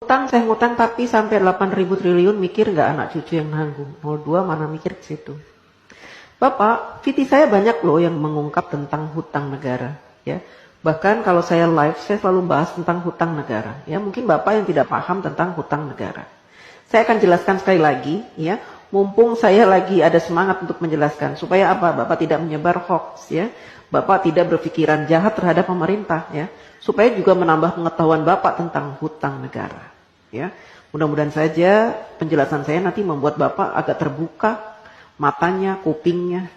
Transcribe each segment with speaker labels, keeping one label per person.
Speaker 1: Ngutang, saya ngutang tapi sampai 8.000 triliun, mikir nggak anak cucu yang nanggung. 02 mana mikir ke situ. Bapak, VT saya banyak loh yang mengungkap tentang hutang negara. Ya. Bahkan kalau saya live, saya selalu bahas tentang hutang negara. Ya, mungkin Bapak yang tidak paham tentang hutang negara. Saya akan jelaskan sekali lagi, ya. Mumpung saya lagi ada semangat untuk menjelaskan. Supaya apa? Bapak tidak menyebar hoax, ya. Bapak tidak berpikiran jahat terhadap pemerintah, ya. Supaya juga menambah pengetahuan Bapak tentang hutang negara. Ya, mudah-mudahan saja penjelasan saya nanti membuat Bapak agak terbuka matanya, kupingnya,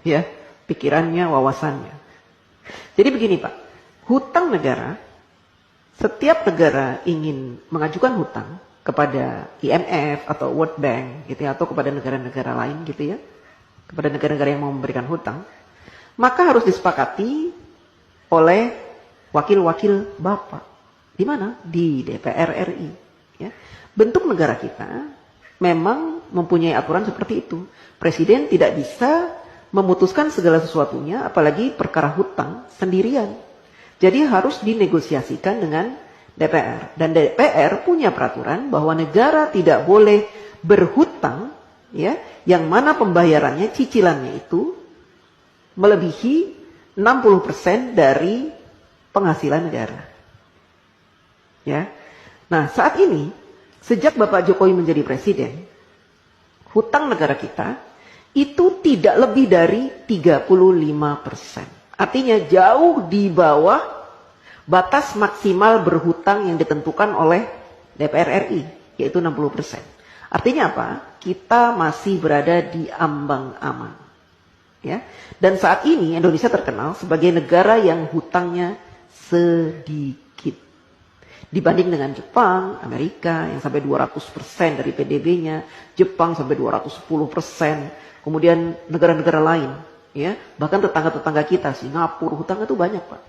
Speaker 1: ya, pikirannya, wawasannya. Jadi begini Pak, hutang negara, setiap negara ingin mengajukan hutang kepada IMF atau World Bank, gitu ya, atau kepada negara-negara lain, gitu ya, kepada negara-negara yang mau memberikan hutang, maka harus disepakati oleh wakil-wakil Bapak. Di mana? Di DPR RI. Ya. Bentuk negara kita memang mempunyai aturan seperti itu. Presiden tidak bisa memutuskan segala sesuatunya, apalagi perkara hutang sendirian. Jadi harus dinegosiasikan dengan DPR. Dan DPR punya peraturan bahwa negara tidak boleh berhutang, ya, yang mana pembayarannya, cicilannya itu melebihi 60% dari penghasilan negara. Ya. Nah, saat ini sejak Bapak Jokowi menjadi presiden, hutang negara kita itu tidak lebih dari 35%. Artinya jauh di bawah batas maksimal berhutang yang ditentukan oleh DPR RI, yaitu 60%. Artinya apa? Kita masih berada di ambang aman. Ya. Dan saat ini Indonesia terkenal sebagai negara yang hutangnya sedikit. Dibanding dengan Jepang, Amerika yang sampai 200% dari PDB-nya, Jepang sampai 210%, kemudian negara-negara lain, ya, bahkan tetangga-tetangga kita, Singapura, hutangnya itu banyak Pak.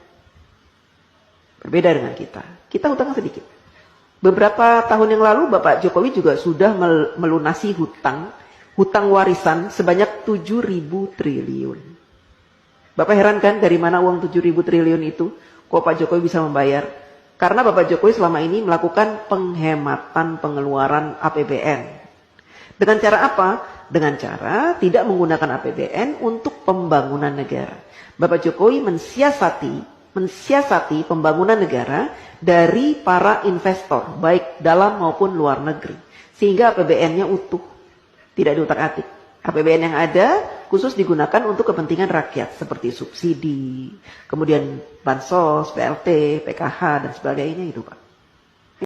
Speaker 1: Berbeda dengan kita. Kita hutangnya sedikit. Beberapa tahun yang lalu Bapak Jokowi juga sudah melunasi hutang warisan sebanyak 7.000 triliun. Bapak heran kan dari mana uang 7.000 triliun itu? Kok Pak Jokowi bisa membayar? Karena Bapak Jokowi selama ini melakukan penghematan pengeluaran APBN. Dengan cara apa? Dengan cara tidak menggunakan APBN untuk pembangunan negara. Bapak Jokowi mensiasati pembangunan negara dari para investor, baik dalam maupun luar negeri. Sehingga APBN-nya utuh, tidak diutak-atik. APBN yang ada khusus digunakan untuk kepentingan rakyat seperti subsidi, kemudian bansos, PLT, PKH dan sebagainya itu Pak.